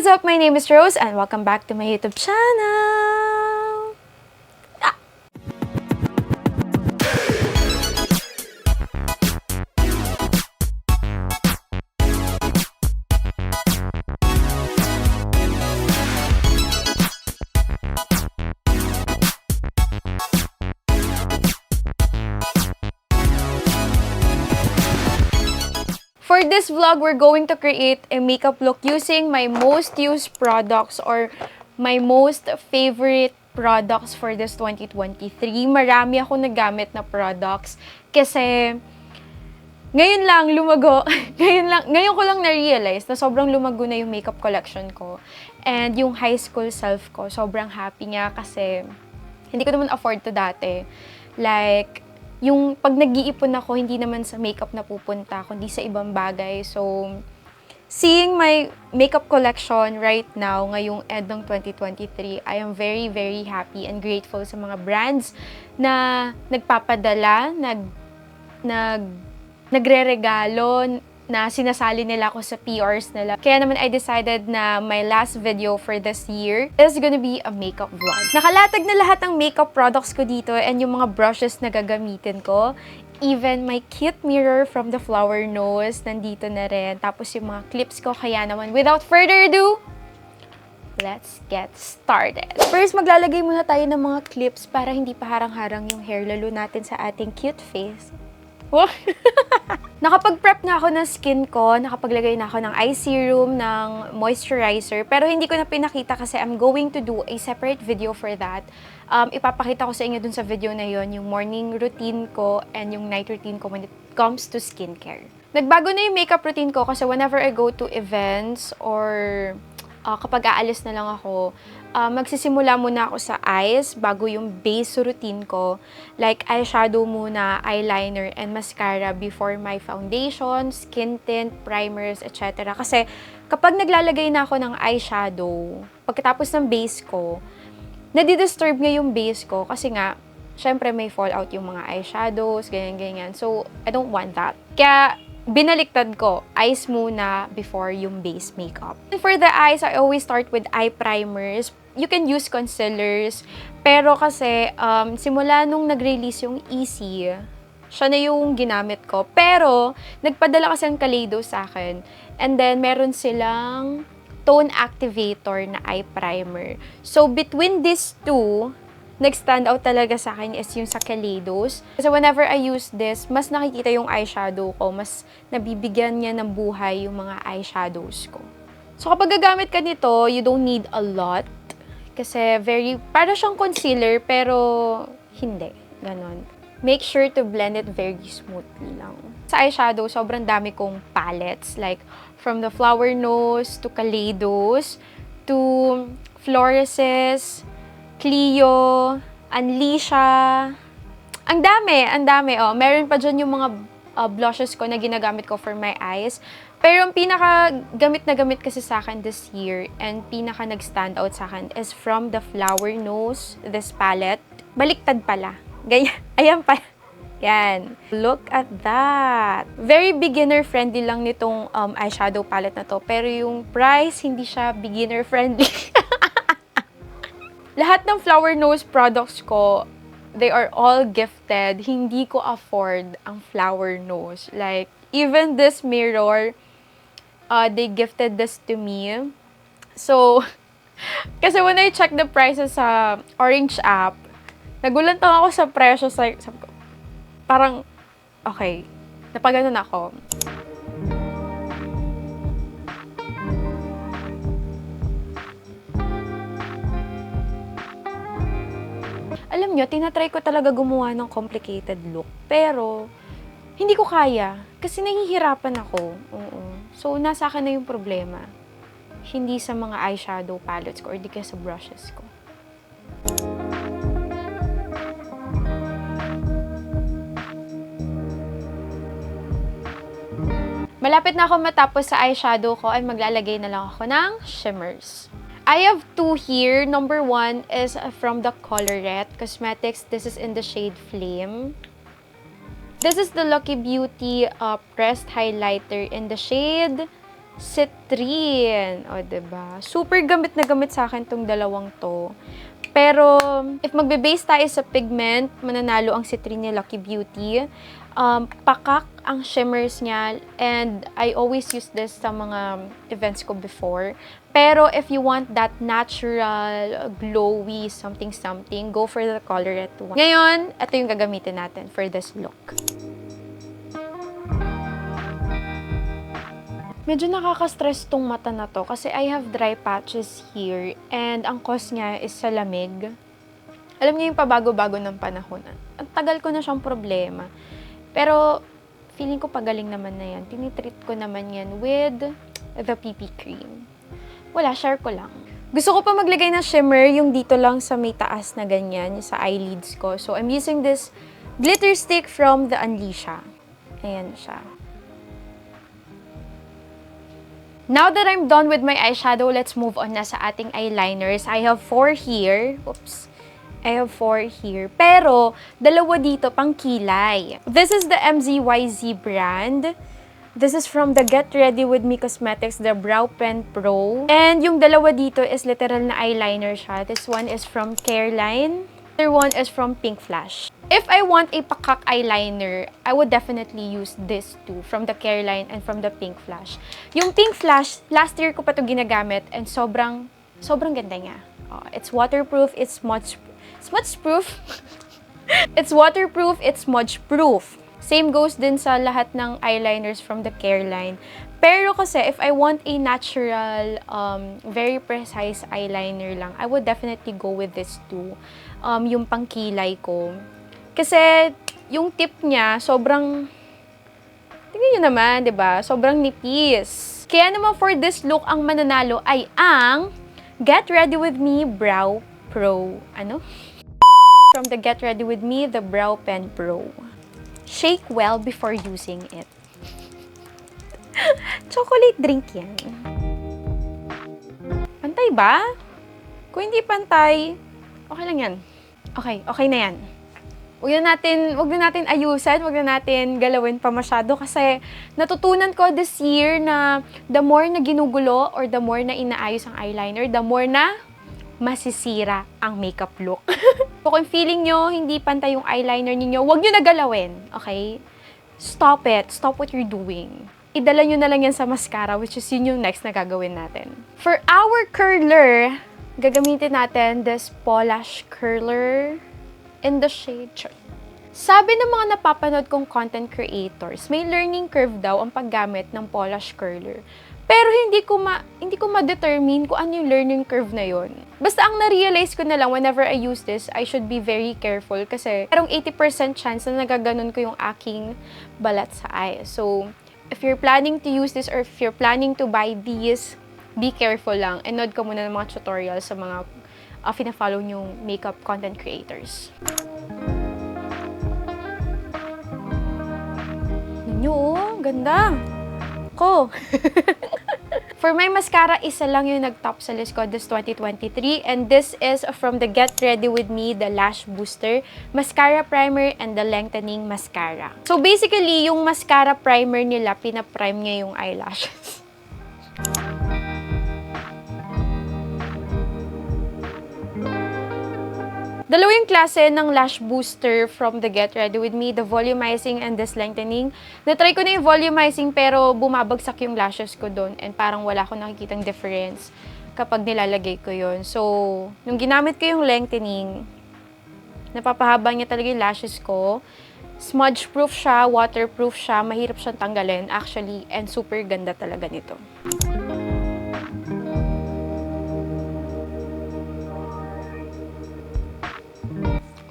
What's up? My name is Rose and welcome back to my YouTube channel! For this vlog, we're going to create a makeup look using my most used products or my most favorite products for this 2023. Marami ako nagamit na products kasi ngayon lang lumago, ngayon ko lang na-realize na sobrang lumago na yung makeup collection ko. And yung high school self ko, sobrang happy niya kasi hindi ko naman afford to dati. Like, yung pag nag-iipon ako, hindi naman sa makeup na pupunta, kundi sa ibang bagay. So, seeing my makeup collection right now, ngayong end ng 2023, I am very, very happy and grateful sa mga brands na nagpapadala, nagre-regalo, na sinasali nila ako sa PRs nila. Kaya naman I decided na my last video for this year is gonna be a makeup vlog. Nakalatag na lahat ng makeup products ko dito and yung mga brushes na gagamitin ko. Even my cute mirror from the Flower Nose, nandito na rin. Tapos yung mga clips ko, kaya naman without further ado, let's get started. First, maglalagay muna tayo ng mga clips para hindi pa harang-harang yung hair, lalo natin sa ating cute face. Nakapag-prep na ako ng skin ko, nakapaglagay na ako ng eye serum, ng moisturizer, pero hindi ko na pinakita kasi I'm going to do a separate video for that. Ipapakita ko sa inyo dun sa video na yon yung morning routine ko and yung night routine ko when it comes to skincare. Nagbago na yung makeup routine ko kasi whenever I go to events or kapag aalis na lang ako, magsisimula muna ako sa eyes bago yung base routine ko. Like eyeshadow muna, eyeliner, and mascara before my foundation, skin tint, primers, etc. Kasi kapag naglalagay na ako ng eyeshadow, pagkatapos ng base ko, nadidisturb nga yung base ko kasi nga, syempre may fallout yung mga eyeshadows, ganyan-ganyan. So, I don't want that. Kaya, binaliktad ko, eyes muna before yung base makeup. And for the eyes, I always start with eye primers. You can use concealers, pero kasi simula nung nag-release yung Easy, siya na yung ginamit ko. Pero, nagpadala kasi ang Kaleido sa akin. And then, meron silang tone activator na eye primer. So, between these two, nag-stand out talaga sa akin is yung sa Kaleidos. Kasi whenever I use this, mas nakikita yung eyeshadow ko, mas nabibigyan niya ng buhay yung mga eyeshadows ko. So kapag gagamit ka nito, you don't need a lot. Kasi para siyang concealer, pero hindi. Ganon. Make sure to blend it very smoothly lang. Sa eyeshadow, sobrang dami kong palettes. Like, from the Flower Nose to Kaleidos to Flores's, Clio, Unleasha. Ang dami. Oh. Meron pa dyan yung mga blushes ko na ginagamit ko for my eyes. Pero yung pinaka gamit na gamit kasi sa akin this year and pinaka nag-stand out sa akin is from the Flower Nose, this palette. Baliktad pala. Ganyan. Ayan pala. Yan. Look at that. Very beginner-friendly lang nitong eyeshadow palette na to. Pero yung price, hindi siya beginner-friendly. Lahat ng Flower Nose products ko, they are all gifted. Hindi ko afford ang Flower Nose. Like, even this mirror, they gifted this to me. So, kasi when I checked the prices sa Orange app, nagulat lang ako sa presyo. Sabi ko, parang, okay, napaganon ako. Alam nyo, tinatry ko talaga gumawa ng complicated look. Pero, hindi ko kaya. Kasi nahihirapan ako. Oo. So, nasa akin na yung problema. Hindi sa mga eyeshadow palettes ko or di kaya sa brushes ko. Malapit na ako matapos sa eyeshadow ko ay maglalagay na lang ako ng shimmers. I have two here. Number one is from the Colorette Cosmetics. This is in the shade Flame. This is the Lucky Beauty pressed highlighter in the shade Citrine. O, diba? Super gamit na gamit sa akin tong dalawang to. Pero, if magbe-base tayo sa pigment, mananalo ang Citrine ni Lucky Beauty. Pakak ang shimmers niya, and I always use this sa mga events ko before. Pero, if you want that natural, glowy, something, go for the Colorette one. Ngayon, ito yung gagamitin natin for this look. Medyo nakaka-stress tong mata na to kasi I have dry patches here and ang cause niya is sa lamig. Alam niyo yung pabago-bago ng panahon. Ang tagal ko na siyang problema. Pero feeling ko pagaling naman na yan. Tinitreat ko naman yan with the PP cream. Wala, share ko lang. Gusto ko pa maglagay ng shimmer yung dito lang sa may taas na ganyan, sa eyelids ko. So I'm using this glitter stick from the Unleasha. Ayan siya. Now that I'm done with my eyeshadow, let's move on na sa ating eyeliners. I have 4 here. Oops. I have 4 here. Pero, dalawa dito pang kilay. This is the MZYZ brand. This is from the Get Ready With Me Cosmetics, the Brow Pen Pro. And yung dalawa dito is literal na eyeliner siya. This one is from Careline. The other one is from Pink Flash. If I want a pakak eyeliner, I would definitely use this two, from the Careline and from the Pink Flash. Yung Pink Flash, last year ko pa ito ginagamit and sobrang ganda niya. It's waterproof, it's smudge-proof. It's waterproof, it's smudge-proof. Same goes din sa lahat ng eyeliners from the Careline. Pero kasi, if I want a natural, very precise eyeliner lang, I would definitely go with this two. Yung pangkilay ko. Kasi, yung tip niya, sobrang, tingnan nyo naman, ba diba? Sobrang nipis. Kaya naman for this look, ang mananalo ay ang Get Ready With Me Brow Pro. Ano? From the Get Ready With Me, the Brow Pen Pro. Shake well before using it. Chocolate drink yan. Pantay ba? Kung hindi pantay, okay lang yan. Okay na yan. Huwag na natin ayusin, huwag na natin galawin pa masyado kasi natutunan ko this year na the more na ginugulo or the more na inaayos ang eyeliner, the more na masisira ang makeup look. So, kung feeling nyo hindi pantay yung eyeliner niyo, huwag nyo na galawin, okay? Stop it. Stop what you're doing. Idala nyo na lang yan sa mascara, which is yun yung next na gagawin natin. For our curler, gagamitin natin this Polish curler in the shade. Sabi ng mga napapanood kong content creators, may learning curve daw ang paggamit ng Polish curler. Pero hindi ko ma-determine kung ano yung learning curve na yon. Basta ang na-realize ko na lang whenever I use this, I should be very careful kasi merong 80% chance na nagaganon ko yung aking balat sa eye. So, if you're planning to use this or if you're planning to buy these, be careful lang. And nod ka muna ng mga tutorials sa mga fina-follow nyong makeup content creators. Ninyo, ganda! Ko! For my mascara, isa lang yung nag-top sa list ko this 2023. And this is from the Get Ready With Me, the Lash Booster Mascara Primer and the Lengthening Mascara. So basically, yung mascara primer nila, pina-prime niya yung eyelashes. Dalawa yung klase ng lash booster from the Get Ready With Me, the volumizing and this lengthening. Na-try ko na yung volumizing pero bumabagsak yung lashes ko doon and parang wala akong nakikitang difference kapag nilalagay ko yun. So, nung ginamit ko yung lengthening, napapahaba niya talaga yung lashes ko. Smudge-proof siya, waterproof siya, mahirap siyang tanggalin actually, and super ganda talaga nito.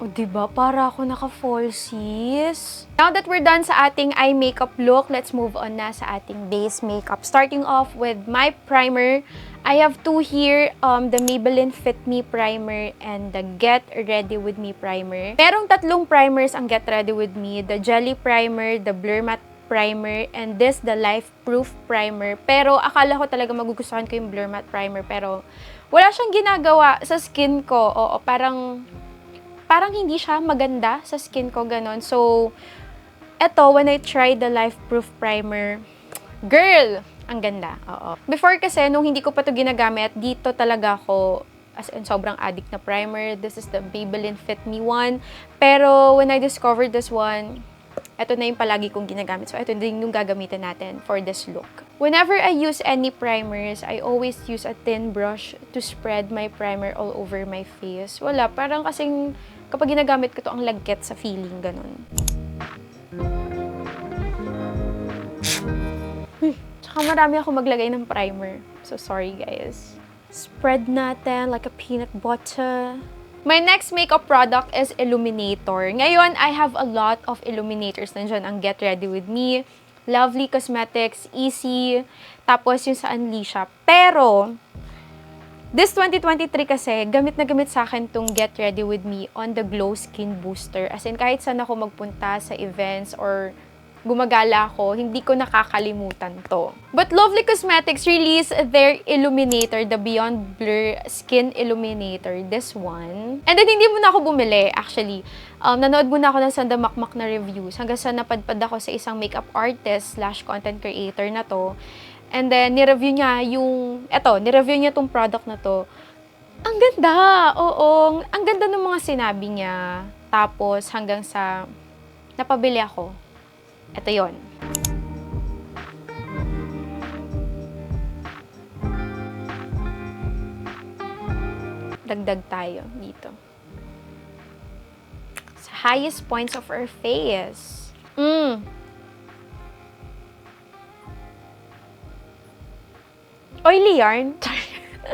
O, diba? Para ako naka-falsies. Now that we're done sa ating eye makeup look, let's move on na sa ating base makeup. Starting off with my primer. I have two here, the Maybelline Fit Me Primer and the Get Ready With Me Primer. Merong tatlong primers ang Get Ready With Me. The Jelly Primer, the Blur Matte Primer, and this, the Life Proof Primer. Pero akala ko talaga magugustuhan ko yung Blur Matte Primer. Pero wala siyang ginagawa sa skin ko. Oo, parang hindi siya maganda sa skin ko, ganon. So, eto, when I tried the Life Proof Primer, girl, Ang ganda, oo. Before kasi, nung hindi ko pa to ginagamit, dito talaga ako, as in, sobrang addict na primer. This is the Maybelline Fit Me one. Pero, when I discovered this one, ito na yung palagi kong ginagamit. So, ito din yung gagamitin natin for this look. Whenever I use any primers, I always use a thin brush to spread my primer all over my face. Wala, parang kasing kapag ginagamit ko to, ang lagkit sa feeling, ganun. Tsaka marami ako maglagay ng primer. So, sorry guys. Spread natin like a peanut butter. My next makeup product is Illuminator. Ngayon, I have a lot of illuminators. Nandiyan ang Get Ready With Me, Lovely Cosmetics, Easy, tapos yung sa Unleasha. Pero, this 2023 kasi, gamit na gamit sa akin tong Get Ready With Me on the Glow Skin Booster. As in, kahit saan ako magpunta sa events or gumagala ako, hindi ko nakakalimutan to. But Lovely Cosmetics released their Illuminator, the Beyond Blur Skin Illuminator, this one. And then, hindi muna ako bumili, actually. Nanood muna ako ng sandamakmak na reviews hanggang sa napadpad ako sa isang makeup artist / content creator na to. And then, nireview niya tong product na to. Ang ganda! Oo, ang ganda ng mga sinabi niya. Tapos, hanggang sa napabili ako. Ito yon. Dagdag tayo dito. Sa highest points of our face. Oily yarn.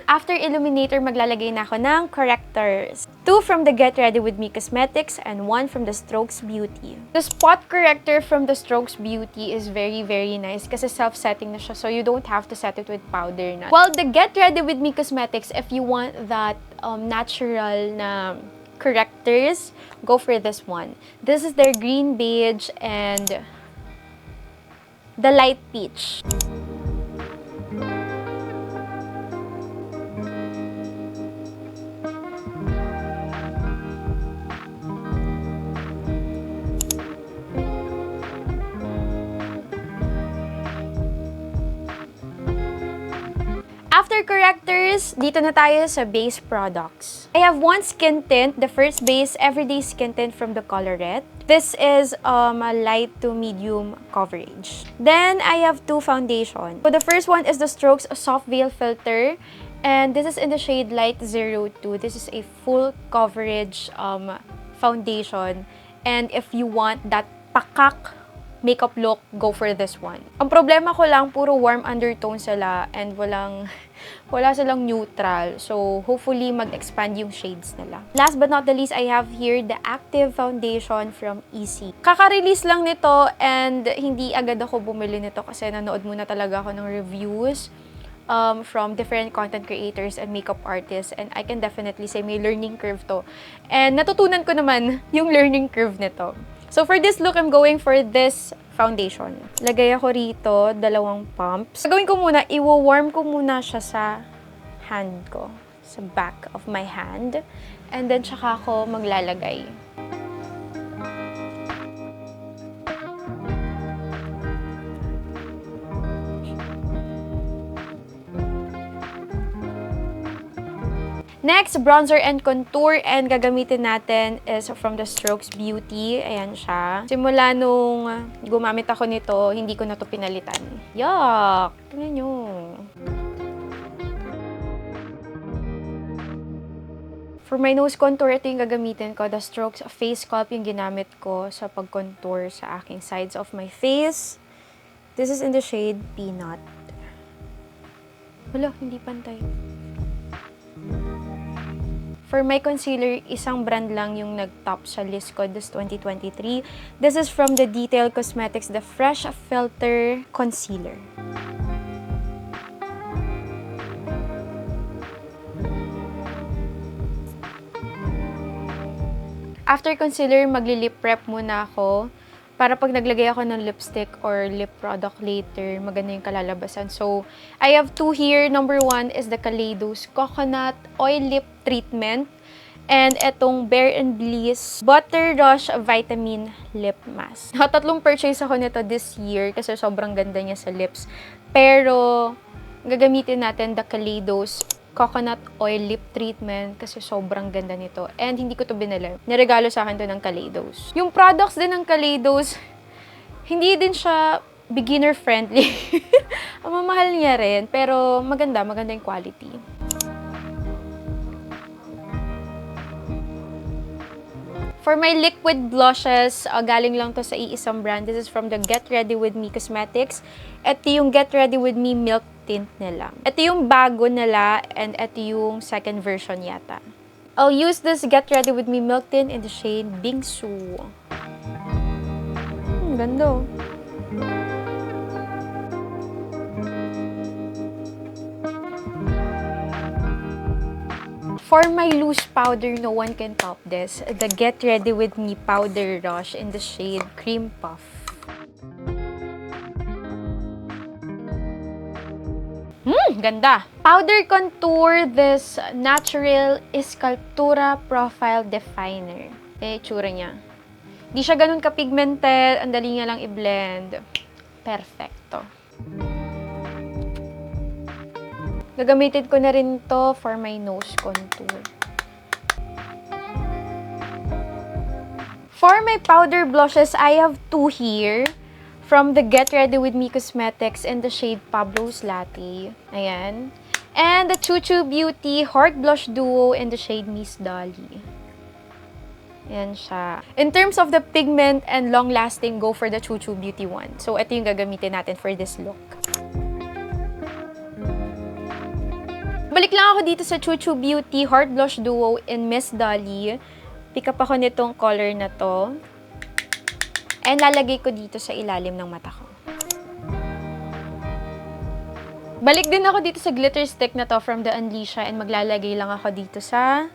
After Illuminator, maglalagay na ako ng correctors. 2 from the Get Ready With Me Cosmetics and 1 from the Strokes Beauty. The spot corrector from the Strokes Beauty is very, very nice kasi self-setting na siya, so you don't have to set it with powder na. While the Get Ready With Me Cosmetics, if you want that natural na correctors, go for this one. This is their green beige and the light peach. After correctors, dito na tayo sa base products. I have one skin tint, the first base everyday skin tint from the Colorette. This is a light to medium coverage. Then I have 2 foundation. So the first one is the Strokes Soft Veil Filter, and this is in the shade Light 02. This is a full coverage foundation, and if you want that pakak makeup look, go for this one. Ang problema ko lang, puro warm undertone sila and wala silang neutral. So, hopefully, mag-expand yung shades nila. Last but not the least, I have here the Active Foundation from Easy. Kaka-release lang nito and hindi agad ako bumili nito kasi nanood muna talaga ako ng reviews from different content creators and makeup artists, and I can definitely say may learning curve to. And natutunan ko naman yung learning curve nito. So, for this look, I'm going for this foundation. Lagay ako rito, 2 pumps. Gagawin ko muna, i-warm ko muna siya sa hand ko. Sa back of my hand. And then, tsaka ako maglalagay. Next, bronzer and contour, and gagamitin natin is from the Strokes Beauty. Ayan siya. Simula nung gumamit ako nito, hindi ko na to pinalitan. Yuck! Tingnan nyo. For my nose contour, ito yung gagamitin ko. The Strokes Face Sculpt yung ginamit ko sa pag-contour sa aking sides of my face. This is in the shade Peanut. Wala, hindi pantay. For my concealer, isang brand lang yung nag-top sa list ko this 2023. This is from the Detail Cosmetics, the Fresh Filter Concealer. After concealer, magli-lip prep muna ako para pag naglagay ako ng lipstick or lip product later, maganda yung kalalabasan. So, I have 2 here. Number 1 is the Kaleidos Coconut Oil Lip Treatment. And etong Bare and Bliss Butter Rush Vitamin Lip Mask. Tatlong purchase ako nito this year kasi sobrang ganda niya sa lips. Pero, gagamitin natin the Kaleidos Coconut Oil Lip Treatment kasi sobrang ganda nito. And hindi ko to binili. Niregalo sa akin to ng Kaleidos. Yung products din ng Kaleidos, hindi din siya beginner friendly. Ang mamahal niya rin, pero maganda yung quality. For my liquid blushes, galing lang to sa iisang brand. This is from the Get Ready With Me Cosmetics. Ito yung Get Ready With Me Milk Tint nila. Ito yung bago nila and ito yung second version yata. I'll use this Get Ready With Me Milk Tint in the shade Bingsu. Ganda. For my loose powder, no one can top this. The Get Ready With Me Powder Rush in the shade Cream Puff. Ganda! Powder contour, this Natural Sculptura Profile Definer. Tsura niya. Di siya ganun ka-pigmented, ang dali niya lang i-blend. Perfecto. Gagamitin ko na rin to for my nose contour. For my powder blushes, I have two here from the Get Ready With Me Cosmetics in the shade Pablo's Latte. Ayan. And the Choo Choo Beauty Heart Blush Duo in the shade Miss Dolly. Ayan siya. In terms of the pigment and long-lasting, go for the Choo Choo Beauty one. So, ito yung gagamitin natin for this look. Balik lang ako dito sa Choo Choo Beauty Heart Blush Duo in Miss Dolly. Pick up ako nitong color na to. And lalagay ko dito sa ilalim ng mata ko. Balik din ako dito sa glitter stick na to from the Unleasha and maglalagay lang ako dito sa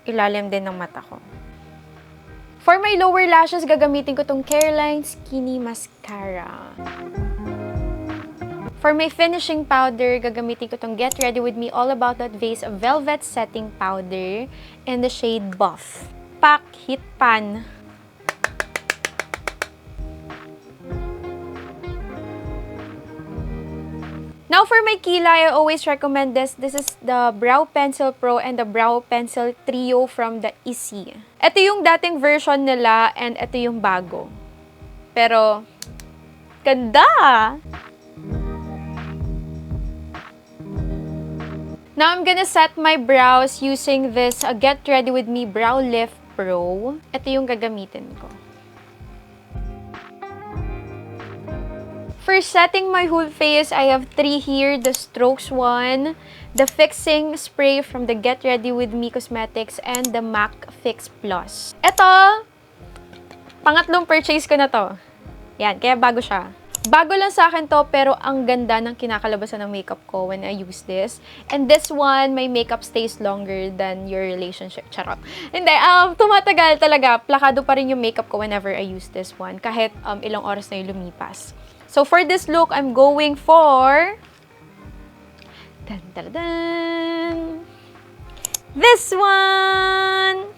ilalim din ng mata ko. For my lower lashes, gagamitin ko tong Careline Skinny Mascara. For my finishing powder, gagamitin ko tong Get Ready With Me All About That Vase Velvet Setting Powder in the shade Buff. Pak Hit Pan. Now for my kilay, I always recommend this. This is the Brow Pencil Pro and the Brow Pencil Trio from the Easy. Ito yung dating version nila and ito yung bago. Pero, ganda! Now, I'm gonna set my brows using this Get Ready With Me Brow Lift Pro. Ito yung gagamitin ko. For setting my whole face, I have three here. The Strokes one, the Fixing Spray from the Get Ready With Me Cosmetics, and the MAC Fix Plus. Ito, pangatlong purchase ko na to. Yan, kaya bago siya. Bago lang sa akin to, pero ang ganda ng kinakalabasan ng makeup ko when I use this. And this one, my makeup stays longer than your relationship. Charot. Hindi, tumatagal talaga. Plakado pa rin yung makeup ko whenever I use this one. Kahit ilang oras na yung lumipas. So, for this look, I'm going for... Dun, dun, dun, this one!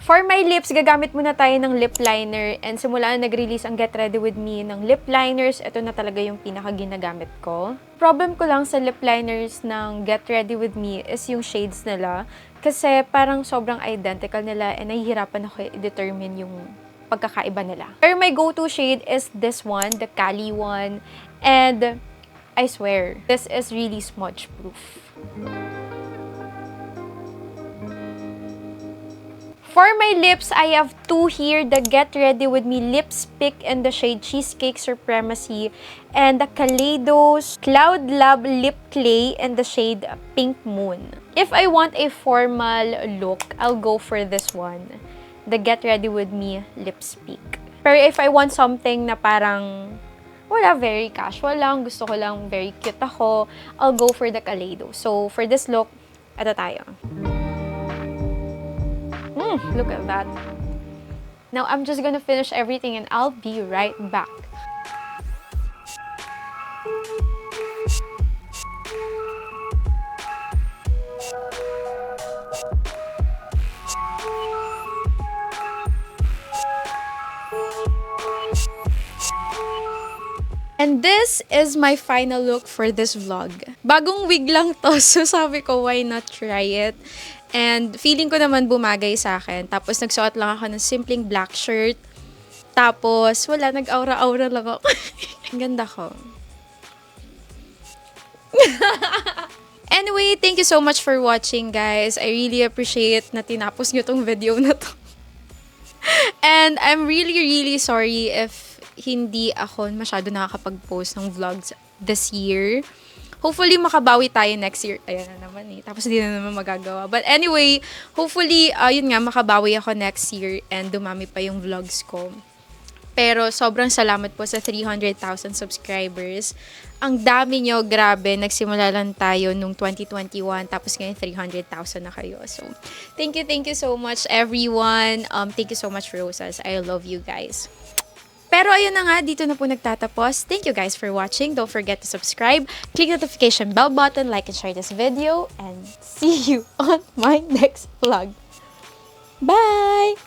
For my lips, gagamit muna tayo ng lip liner. And simula na nag-release ang Get Ready With Me ng lip liners, ito na talaga yung pinaka-ginagamit ko. Problem ko lang sa lip liners ng Get Ready With Me is yung shades nila. Kasi parang sobrang identical nila and nahihirapan ako i-determine yung pagkakaiba nila. Pero my go-to shade is this one, the Cali one. And I swear, this is really smudge-proof. For my lips, I have two here. The Get Ready With Me Lips Pick in the shade Cheesecake Supremacy. And the Kaleidos Cloud Lab Lip Clay in the shade Pink Moon. If I want a formal look, I'll go for this one. The Get Ready With Me Lips Pick. Pero if I want something na parang wala, very casual lang, gusto ko lang very cute ako, I'll go for the Kaleidos. So, for this look, ito tayo. Look at that. Now, I'm just gonna finish everything and I'll be right back. And this is my final look for this vlog. Bagong wig lang to, so sabi ko, why not try it? And feeling ko naman bumagay sa akin. Tapos nagsuot lang ako ng simpleng black shirt. Tapos, wala, nag-aura-aura lang ako. Ang ganda ko. Anyway, thank you so much for watching, guys. I really appreciate na tinapos nyo tong video na to. And I'm really, really sorry if hindi ako masyado nakakapag-post ng vlogs this year. Hopefully, makabawi tayo next year. Ayan na naman eh. Tapos hindi na naman magagawa. But anyway, hopefully, yun nga, makabawi ako next year and dumami pa yung vlogs ko. Pero sobrang salamat po sa 300,000 subscribers. Ang dami nyo, grabe. Nagsimula lang tayo nung 2021, tapos ngayon 300,000 na kayo. So, thank you so much everyone. Thank you so much, Rosas. I love you guys. Pero ayun na nga, dito na po nagtatapos. Thank you guys for watching. Don't forget to subscribe, click notification bell button, like and share this video, and see you on my next vlog. Bye!